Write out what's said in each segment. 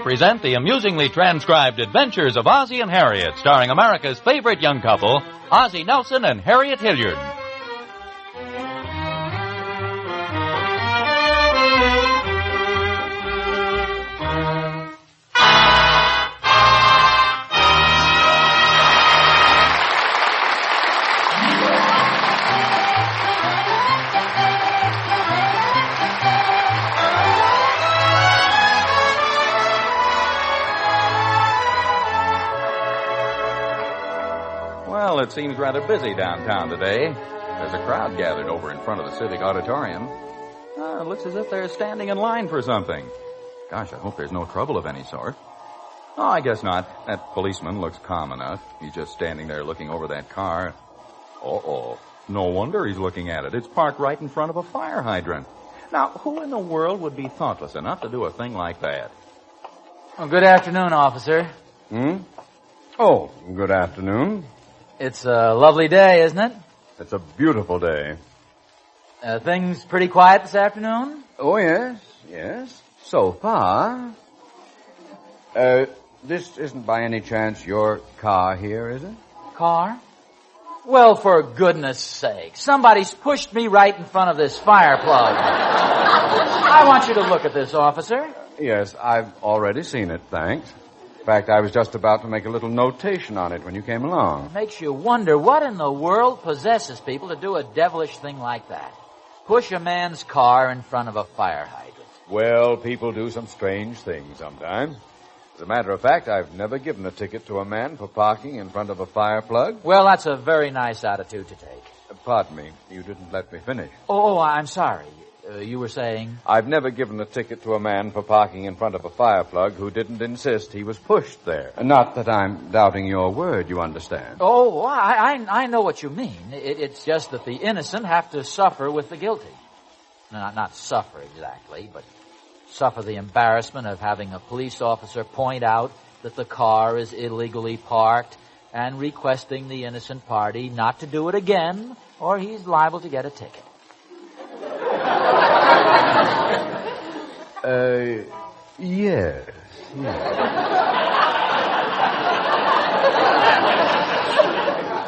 present the amusingly transcribed adventures of Ozzie and Harriet, starring America's favorite young couple, Ozzie Nelson and Harriet Hilliard. Well, it seems rather busy downtown today. There's a crowd gathered over in front of the Civic Auditorium. It looks as if they're standing in line for something. Gosh, I hope there's no trouble of any sort. Oh, I guess not. That policeman looks calm enough. He's just standing there looking over that car. Uh-oh. No wonder he's looking at it. It's parked right in front of a fire hydrant. Now, who in the world would be thoughtless enough to do a thing like that? Well, good afternoon, officer. Oh, good afternoon. It's a lovely day, isn't it? It's a beautiful day. Things pretty quiet this afternoon? Oh, yes. So far. This isn't by any chance your car here, is it? Car? Well, for goodness sake, somebody's pushed me right in front of this fire plug. I want you to look at this, officer. Yes, I've already seen it, thanks. In fact, I was just about to make a little notation on it when you came along. It makes you wonder what in the world possesses people to do a devilish thing like that. Push a man's car in front of a fire hydrant. Well, people do some strange things sometimes. As a matter of fact, I've never given a ticket to a man for parking in front of a fire plug. Well, that's a very nice attitude to take. Pardon me, you didn't let me finish. Oh, I'm sorry. You were saying? I've never given a ticket to a man for parking in front of a fire plug who didn't insist he was pushed there. Not that I'm doubting your word, you understand. Oh, I know what you mean. It's just that the innocent have to suffer with the guilty. Not suffer exactly, but suffer the embarrassment of having a police officer point out that the car is illegally parked and requesting the innocent party not to do it again, or he's liable to get a ticket. Yes.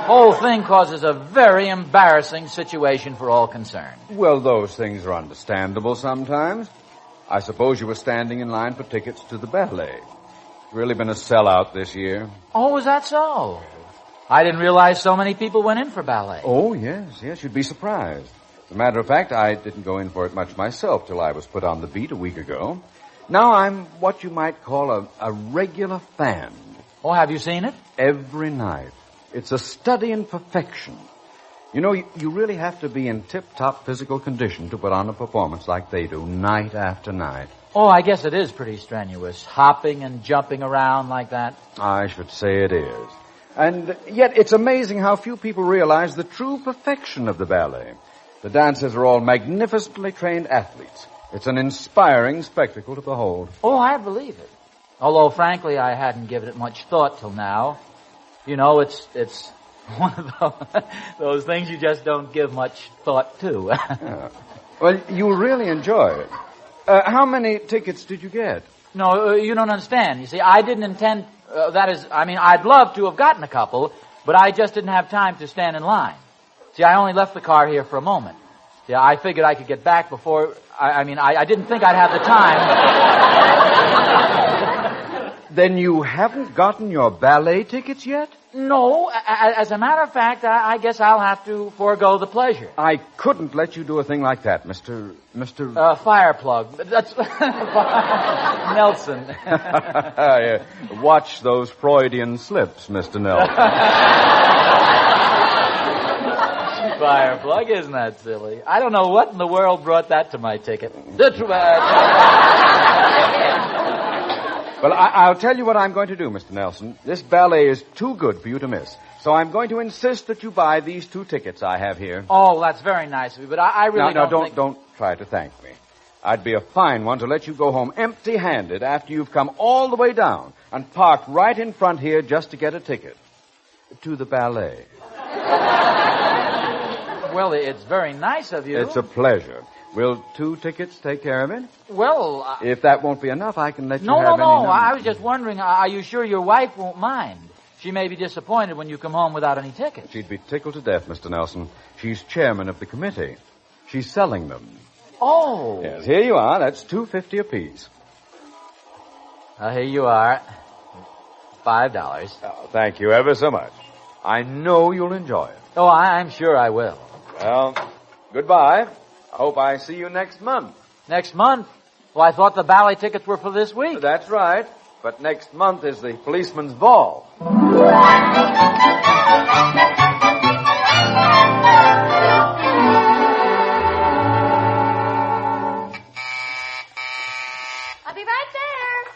Whole thing causes a very embarrassing situation for all concerned. Well, those things are understandable sometimes. I suppose you were standing in line for tickets to the ballet. It's really been a sellout this year. Oh, is that so? I didn't realize so many people went in for ballet. Oh, yes, you'd be surprised. As a matter of fact, I didn't go in for it much myself till I was put on the beat a week ago. Now I'm what you might call a regular fan. Oh, have you seen it? Every night. It's a study in perfection. You know, you really have to be in tip-top physical condition to put on a performance like they do, night after night. Oh, I guess it is pretty strenuous, hopping and jumping around like that. I should say it is. And yet it's amazing how few people realize the true perfection of the ballet. The dancers are all magnificently trained athletes. It's an inspiring spectacle to behold. Oh, I believe it. Although, frankly, I hadn't given it much thought till now. You know, it's one of those things you just don't give much thought to. Yeah. Well, you really enjoy it. How many tickets did you get? No, you don't understand. You see, I didn't intend... I'd love to have gotten a couple, but I just didn't have time to stand in line. See, I only left the car here for a moment. See, I figured I could get back before... I didn't think I'd have the time. Then you haven't gotten your ballet tickets yet? No. As a matter of fact, I guess I'll have to forego the pleasure. I couldn't let you do a thing like that, Mr. Fire plug. That's... Nelson. Yeah. Watch those Freudian slips, Mr. Nelson. Fire plug, isn't that silly? I don't know what in the world brought that to my ticket. Well, I'll tell you what I'm going to do, Mr. Nelson. This ballet is too good for you to miss. So I'm going to insist that you buy these 2 tickets I have here. Oh, that's very nice of you, but I really don't try to thank me. I'd be a fine one to let you go home empty-handed after you've come all the way down and parked right in front here just to get a ticket to the ballet. Well, it's very nice of you. It's a pleasure. Will 2 tickets take care of it? Well, If that won't be enough, I can let you no. have any number. I was just wondering, are you sure your wife won't mind? She may be disappointed when you come home without any tickets. She'd be tickled to death, Mr. Nelson. She's chairman of the committee. She's selling them. Oh. Yes, here you are. That's $2.50 apiece. Here you are. $5. Oh, thank you ever so much. I know you'll enjoy it. Oh, I'm sure I will. Well, goodbye. I hope I see you next month. Next month? Well, I thought the ballet tickets were for this week. That's right. But next month is the policeman's ball. I'll be right there.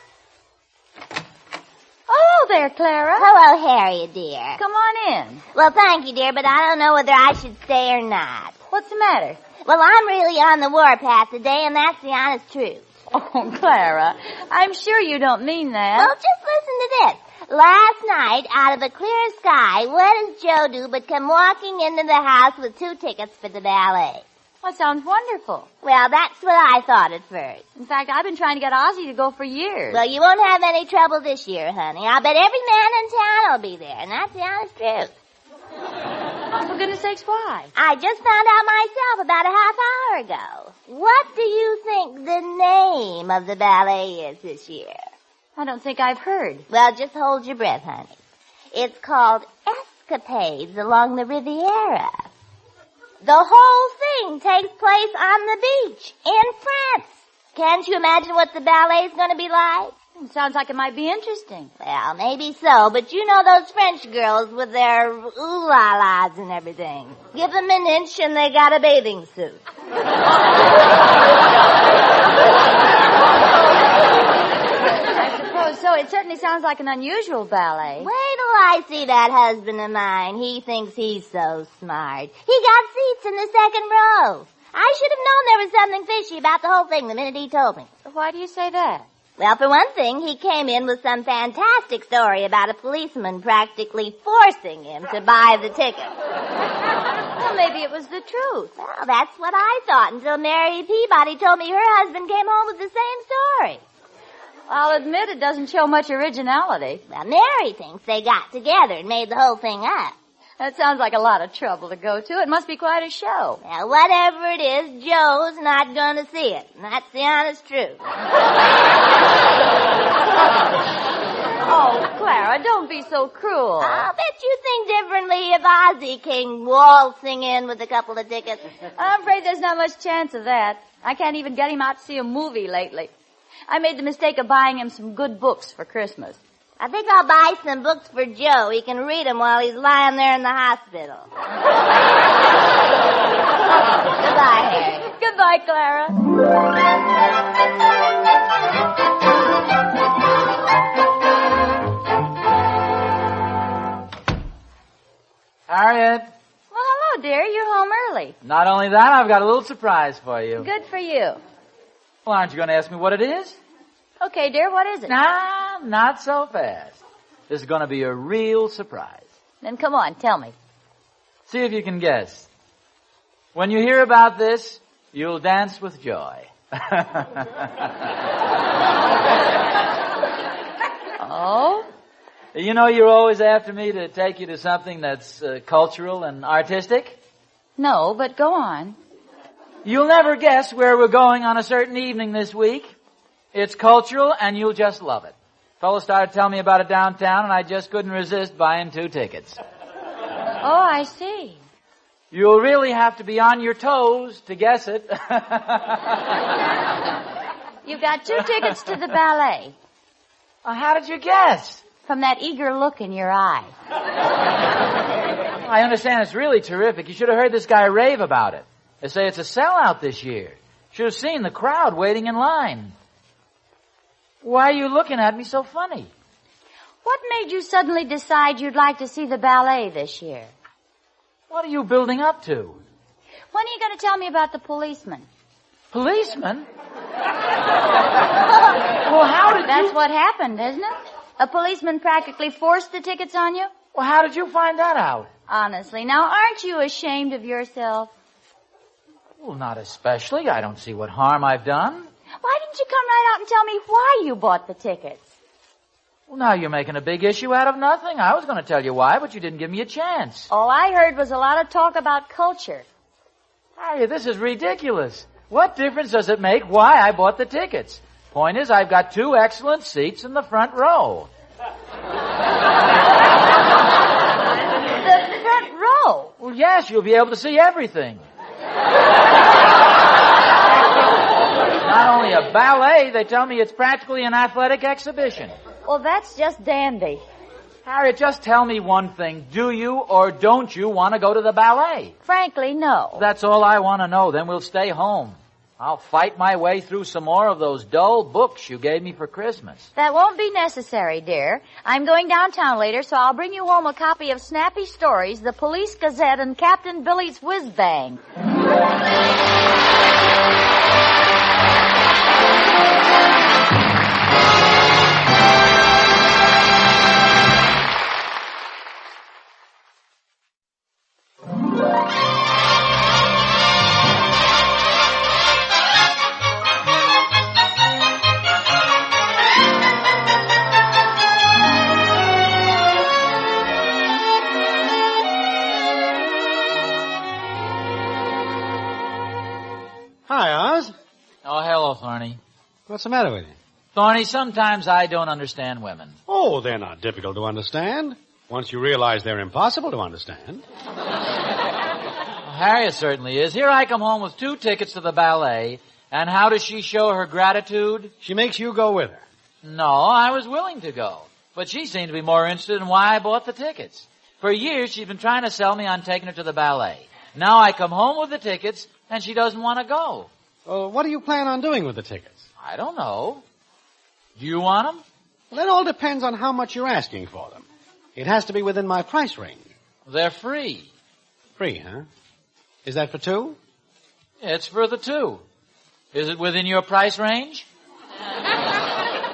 Oh, there, Clara. Hello, Harriet, dear. Come on in. Well, thank you, dear, but I don't know whether I should stay or not. What's the matter? Well, I'm really on the warpath today, and that's the honest truth. Oh, Clara, I'm sure you don't mean that. Well, just listen to this. Last night, out of a clear sky, what does Joe do but come walking into the house with 2 tickets for the ballet? That sounds wonderful. Well, that's what I thought at first. In fact, I've been trying to get Ozzie to go for years. Well, you won't have any trouble this year, honey. I bet every man in town will be there, and that's the honest truth. For goodness sakes, why? I just found out myself about a half hour ago. What do you think the name of the ballet is this year? I don't think I've heard. Well, just hold your breath, honey. It's called Escapades Along the Riviera. The whole thing takes place on the beach in France. Can't you imagine what the ballet's going to be like? It sounds like it might be interesting. Well, maybe so, but you know those French girls with their ooh-la-las and everything. Give them an inch and they got a bathing suit. I suppose so. It certainly sounds like an unusual ballet. Wait till I see that husband of mine. He thinks he's so smart. He got seats in the second row. I should have known there was something fishy about the whole thing the minute he told me. Why do you say that? Well, for one thing, he came in with some fantastic story about a policeman practically forcing him to buy the ticket. Well, maybe it was the truth. Well, that's what I thought until Mary Peabody told me her husband came home with the same story. I'll admit it doesn't show much originality. Well, Mary thinks they got together and made the whole thing up. That sounds like a lot of trouble to go to. It must be quite a show. Now, whatever it is, Joe's not going to see it. And that's the honest truth. Oh, Clara, don't be so cruel. I'll bet you think differently if Ozzie came waltzing in with a couple of tickets. I'm afraid there's not much chance of that. I can't even get him out to see a movie lately. I made the mistake of buying him some good books for Christmas. I think I'll buy some books for Joe. He can read them while he's lying there in the hospital. Goodbye, Harry. Goodbye, Clara. Harriet. Well, hello, dear. You're home early. Not only that, I've got a little surprise for you. Good for you. Well, aren't you going to ask me what it is? Okay, dear, what is it? Nah, not so fast. This is going to be a real surprise. Then come on, tell me. See if you can guess. When you hear about this, you'll dance with joy. Oh? You know, you're always after me to take you to something that's cultural and artistic. No, but go on. You'll never guess where we're going on a certain evening this week. It's cultural, and you'll just love it. Fellow started telling me about it downtown, and I just couldn't resist buying 2 tickets. Oh, I see. You'll really have to be on your toes to guess it. You've got 2 tickets to the ballet. How did you guess? From that eager look in your eye. I understand it's really terrific. You should have heard this guy rave about it. They say it's a sellout this year. Should have seen the crowd waiting in line. Why are you looking at me so funny? What made you suddenly decide you'd like to see the ballet this year? What are you building up to? When are you going to tell me about the policeman? Policeman? Well, how did That's what happened, isn't it? A policeman practically forced the tickets on you? Well, how did you find that out? Honestly, now aren't you ashamed of yourself? Well, not especially. I don't see what harm I've done. Why didn't you come right out and tell me why you bought the tickets? Well, now you're making a big issue out of nothing. I was going to tell you why, but you didn't give me a chance. All I heard was a lot of talk about culture. Harriet, this is ridiculous. What difference does it make why I bought the tickets? Point is, I've got 2 excellent seats in the front row. The front row? Well, yes, you'll be able to see everything. Not only a ballet, they tell me it's practically an athletic exhibition. Well, that's just dandy. Harriet, just tell me one thing. Do you or don't you want to go to the ballet? Frankly, no. That's all I want to know. Then we'll stay home. I'll fight my way through some more of those dull books you gave me for Christmas. That won't be necessary, dear. I'm going downtown later, so I'll bring you home a copy of Snappy Stories, The Police Gazette, and Captain Billy's Whiz Bang. Hi, Oz. Oh, hello, Thorny. What's the matter with you? Thorny, sometimes I don't understand women. Oh, they're not difficult to understand. Once you realize they're impossible to understand. Well, Harriet certainly is. Here I come home with 2 tickets to the ballet, and how does she show her gratitude? She makes you go with her. No, I was willing to go. But she seemed to be more interested in why I bought the tickets. For years, she's been trying to sell me on taking her to the ballet. Now I come home with the tickets, and she doesn't want to go. What do you plan on doing with the tickets? I don't know. Do you want them? Well, it all depends on how much you're asking for them. It has to be within my price range. They're free. Free, huh? Is that for 2? It's for the 2. Is it within your price range?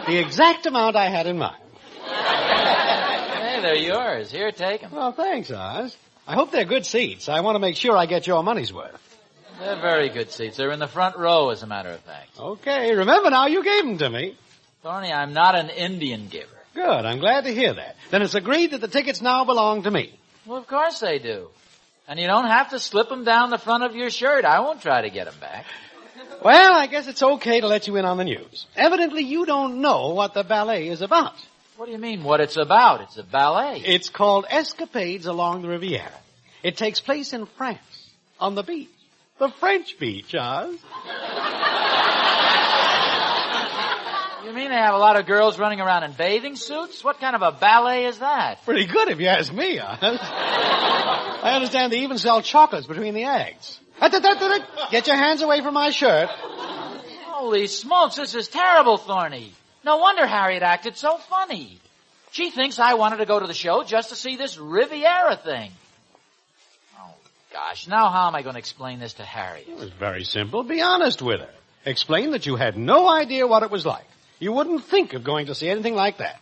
The exact amount I had in mind. Hey, they're yours. Here, take them. Well, thanks, Oz. I hope they're good seats. I want to make sure I get your money's worth. They're very good seats. They're in the front row, as a matter of fact. Okay, remember now, you gave them to me. Thorny, I'm not an Indian giver. Good, I'm glad to hear that. Then it's agreed that the tickets now belong to me. Well, of course they do. And you don't have to slip them down the front of your shirt. I won't try to get them back. Well, I guess it's okay to let you in on the news. Evidently, you don't know what the ballet is about. What do you mean, what it's about? It's a ballet. It's called Escapades Along the Riviera. It takes place in France, on the beach. The French beach, Oz. You mean they have a lot of girls running around in bathing suits? What kind of a ballet is that? Pretty good if you ask me, Oz. I understand they even sell chocolates between the acts. Get your hands away from my shirt. Holy smokes, this is terrible, Thorny. No wonder Harriet acted so funny. She thinks I wanted to go to the show just to see this Riviera thing. Oh, gosh, now how am I going to explain this to Harriet? It was very simple. Be honest with her. Explain that you had no idea what it was like. You wouldn't think of going to see anything like that.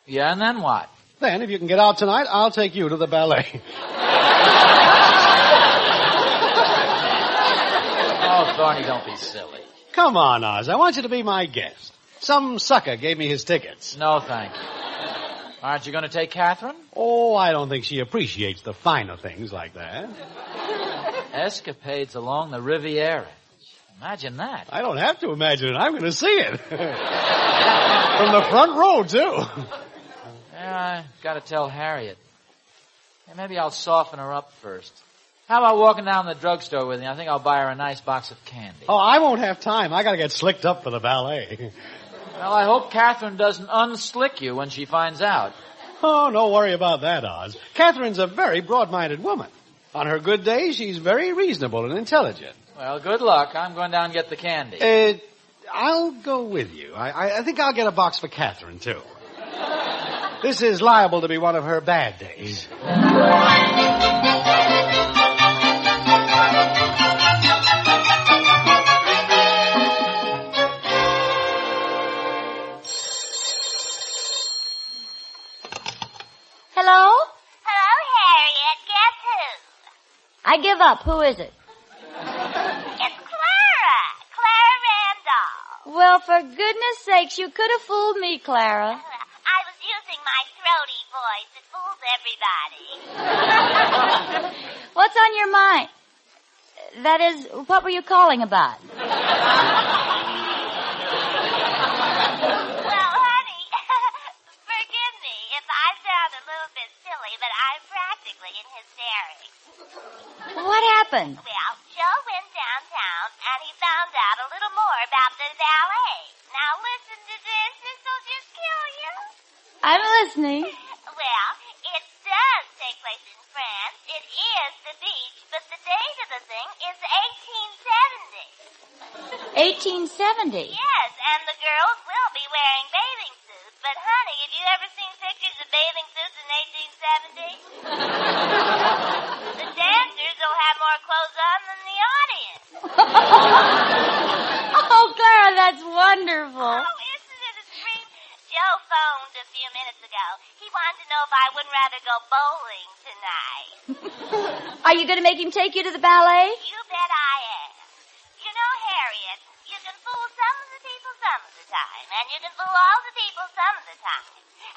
Yeah, and then what? Then, if you can get out tonight, I'll take you to the ballet. Oh, Thorny, don't be silly. Come on, Oz. I want you to be my guest. Some sucker gave me his tickets. No, thank you. Aren't you going to take Catherine? Oh, I don't think she appreciates the finer things like that. Escapades along the Riviera. Imagine that. I don't have to imagine it. I'm going to see it. From the front row, too. Yeah, I got to tell Harriet. Hey, maybe I'll soften her up first. How about walking down to the drugstore with me? I think I'll buy her a nice box of candy. Oh, I won't have time. I got to get slicked up for the ballet. Well, I hope Catherine doesn't unslick you when she finds out. Oh, no worry about that, Oz. Catherine's a very broad-minded woman. On her good days, she's very reasonable and intelligent. Well, good luck. I'm going down and get the candy. I'll go with you. I think I'll get a box for Catherine, too. This is liable to be one of her bad days. Hello? Hello, Harriet. Guess who? I give up. Who is it? Well, for goodness sakes, you could have fooled me, Clara. I was using my throaty voice. It fools everybody. What's on your mind? That is, what were you calling about? Well, honey, forgive me if I sound a little bit silly, but I'm practically in hysterics. What happened? Well, Joe went downtown, and he found out a little more about the ballet. Now listen to this. This will just kill you. I'm listening. Well, it does take place in France. It is the beach, but the date of the thing is 1870. 1870? Yes, and the girls will be wearing bathing suits. But, honey, have you ever seen pictures of bathing suits in 1870? The dancers will have more clothes on than the audience. Oh, Clara, that's wonderful. Oh, isn't it a treat? Joe phoned a few minutes ago. He wanted to know if I wouldn't rather go bowling tonight. Are you going to make him take you to the ballet? You bet I am. You know, Harriet, you can fool some of the people some of the time, and you can fool all the people some of the time.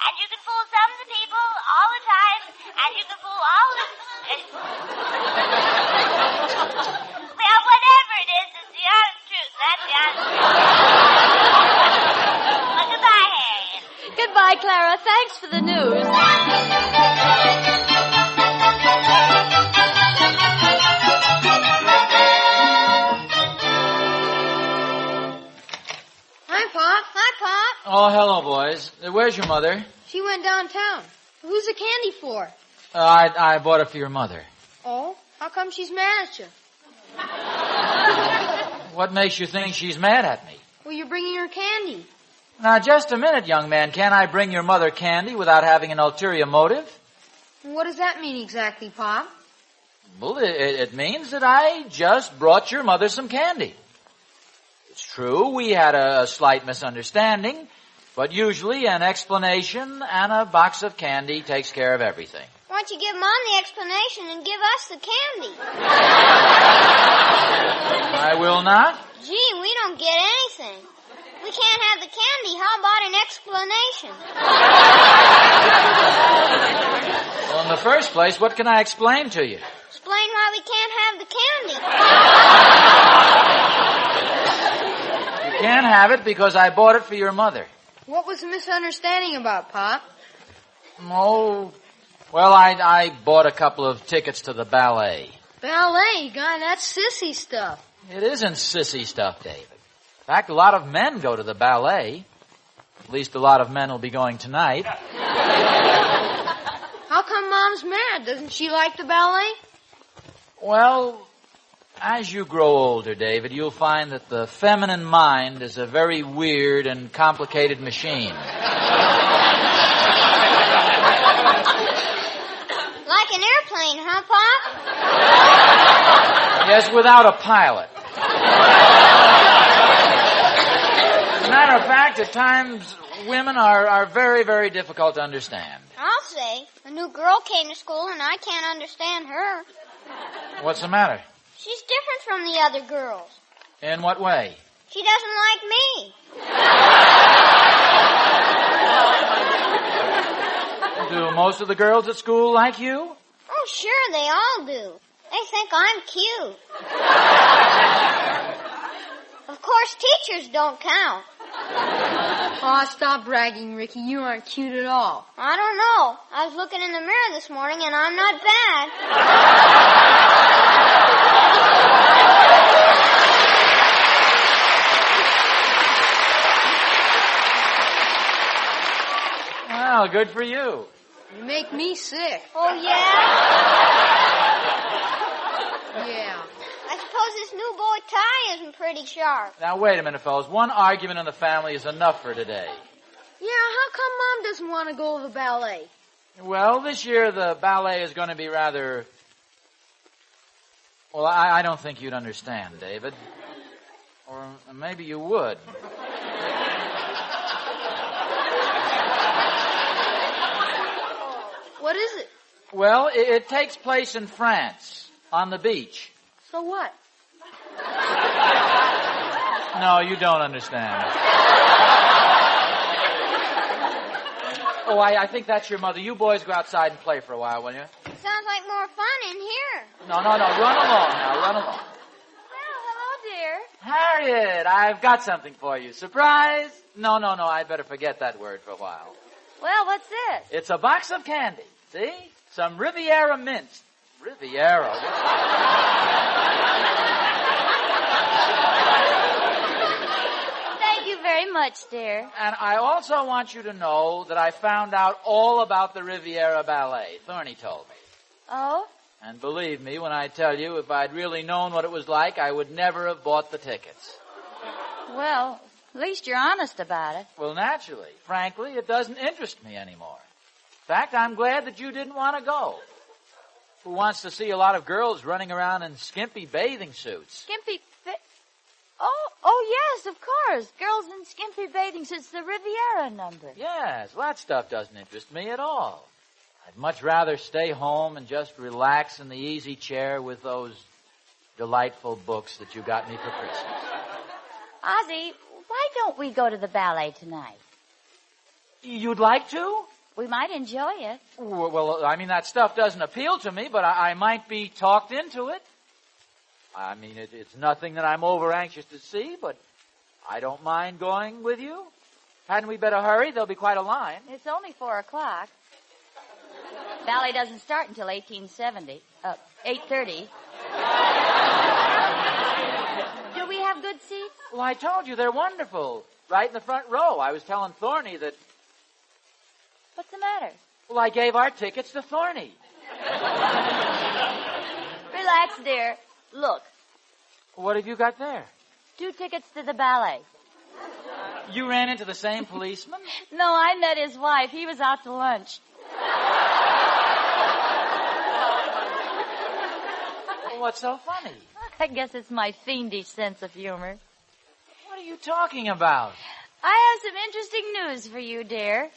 And you can fool some of the people all the time, and you can fool all the... Well, whatever it is, it's the honest truth. That's the honest truth. Well, goodbye, Harriet. Goodbye, Clara. Thanks for the news. Hi, Pop. Hi, Pop. Oh, hello, boys. Where's your mother? She went downtown. Who's the candy for? I bought it for your mother. Oh, how come she's mad at you? What makes you think she's mad at me? Well, you're bringing her candy. Now, just a minute, young man. Can I bring your mother candy without having an ulterior motive? What does that mean exactly, Pop? Well, it means that I just brought your mother some candy. It's true, we had a slight misunderstanding, but usually an explanation and a box of candy takes care of everything. Why don't you give Mom the explanation and give us the candy? I will not. Gee, we don't get anything. We can't have the candy. How about an explanation? Well, in the first place, what can I explain to you? Explain why we can't have the candy. You can't have it because I bought it for your mother. What was the misunderstanding about, Pop? Oh, well, I bought a couple of tickets to the ballet. Ballet, guy, that's sissy stuff. It isn't sissy stuff, David. In fact, a lot of men go to the ballet. At least a lot of men will be going tonight. How come Mom's mad? Doesn't she like the ballet? Well, as you grow older, David, you'll find that the feminine mind is a very weird and complicated machine. Like an airplane, huh, Pop? Yes, without a pilot. As a matter of fact, at times, women are very, very difficult to understand. I'll say. A new girl came to school and I can't understand her. What's the matter? She's different from the other girls. In what way? She doesn't like me. Do most of the girls at school like you? Oh, sure, they all do. They think I'm cute. Of course, teachers don't count. Aw, stop bragging, Ricky. You aren't cute at all. I don't know. I was looking in the mirror this morning and I'm not bad. Well, good for you. You make me sick. Oh, yeah? Yeah. I suppose this new bow tie isn't pretty sharp. Now, wait a minute, fellas. One argument in the family is enough for today. Yeah, how come Mom doesn't want to go to the ballet? Well, this year the ballet is going to be rather... Well, I don't think you'd understand, David. Or maybe you would. What is it? Well, it takes place in France, on the beach. So what? No, you don't understand. Oh, I think that's your mother. You boys go outside and play for a while, will you? Sounds like more fun in here. No. Run along now. Run along. Well, hello, dear. Harriet, I've got something for you. Surprise? No. I'd better forget that word for a while. Well, what's this? It's a box of candy. See? Some Riviera mints. Riviera? Thank you very much, dear. And I also want you to know that I found out all about the Riviera Ballet. Thorny told me. Oh? And believe me when I tell you, if I'd really known what it was like, I would never have bought the tickets. Well, at least you're honest about it. Well, naturally. Frankly, it doesn't interest me anymore. In fact, I'm glad that you didn't want to go. Who wants to see a lot of girls running around in skimpy bathing suits? Oh, yes, of course. Girls in skimpy bathing suits, the Riviera number. Yes, well, that stuff doesn't interest me at all. I'd much rather stay home and just relax in the easy chair with those delightful books that you got me for Christmas. Ozzie, why don't we go to the ballet tonight? You'd like to? We might enjoy it. Well, I mean, that stuff doesn't appeal to me, but I might be talked into it. I mean, it's nothing that I'm over anxious to see, but I don't mind going with you. Hadn't we better hurry? There'll be quite a line. It's only 4:00. Ballet doesn't start until 8:30. Do we have good seats? Well, I told you they're wonderful. Right in the front row. I was telling Thorny that... What's the matter? Well, I gave our tickets to Thorny. Relax, dear. Look, What have you got there? 2 tickets to the ballet. You ran into the same policeman? No, I met his wife. He was out to lunch. Well, what's so funny? I guess it's my fiendish sense of humor. What are you talking about? I have some interesting news for you, dear.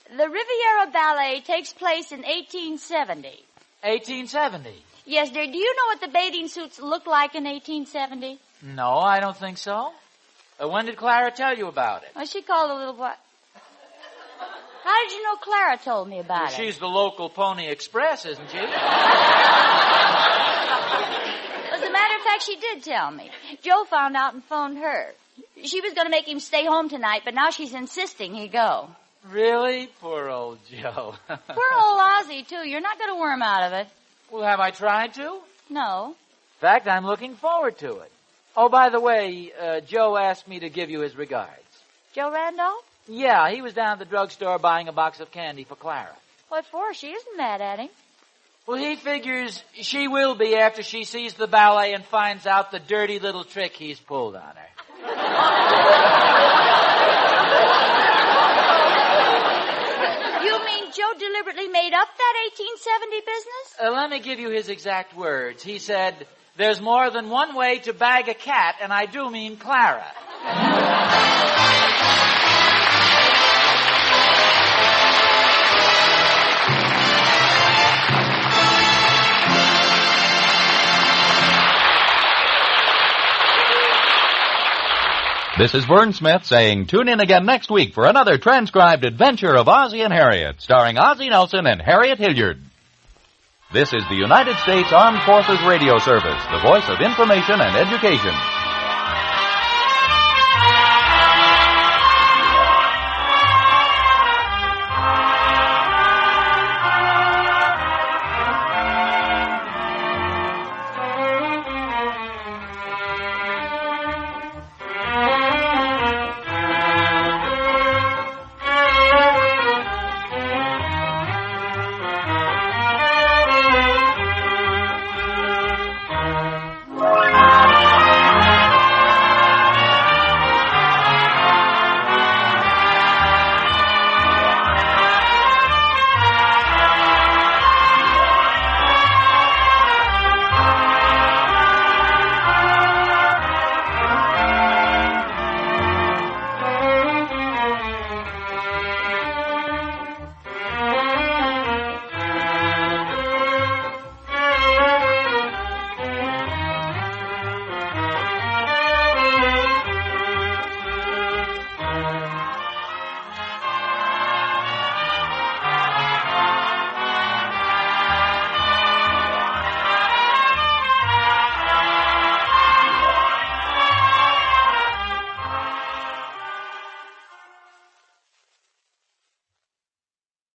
The Riviera Ballet takes place in 1870. 1870? Yes, dear. Do you know what the bathing suits looked like in 1870? No, I don't think so. When did Clara tell you about it? Well, she called a little while. How did you know Clara told me about it? She's the local Pony Express, isn't she? As a matter of fact, she did tell me. Joe found out and phoned her. She was going to make him stay home tonight, but now she's insisting he go. Really? Poor old Joe. Poor old Ozzie, too. You're not going to worm out of it. Well, have I tried to? No. In fact, I'm looking forward to it. Oh, by the way, Joe asked me to give you his regards. Joe Randolph? Yeah, he was down at the drugstore buying a box of candy for Clara. What for? She isn't mad at him. Well, he figures she will be after she sees the ballet and finds out the dirty little trick he's pulled on her. You mean Joe deliberately made up that 1870 business? Let me give you his exact words. He said, "There's more than one way to bag a cat, and I do mean Clara." This is Vern Smith saying tune in again next week for another transcribed adventure of Ozzie and Harriet, starring Ozzie Nelson and Harriet Hilliard. This is the United States Armed Forces Radio Service, the voice of information and education.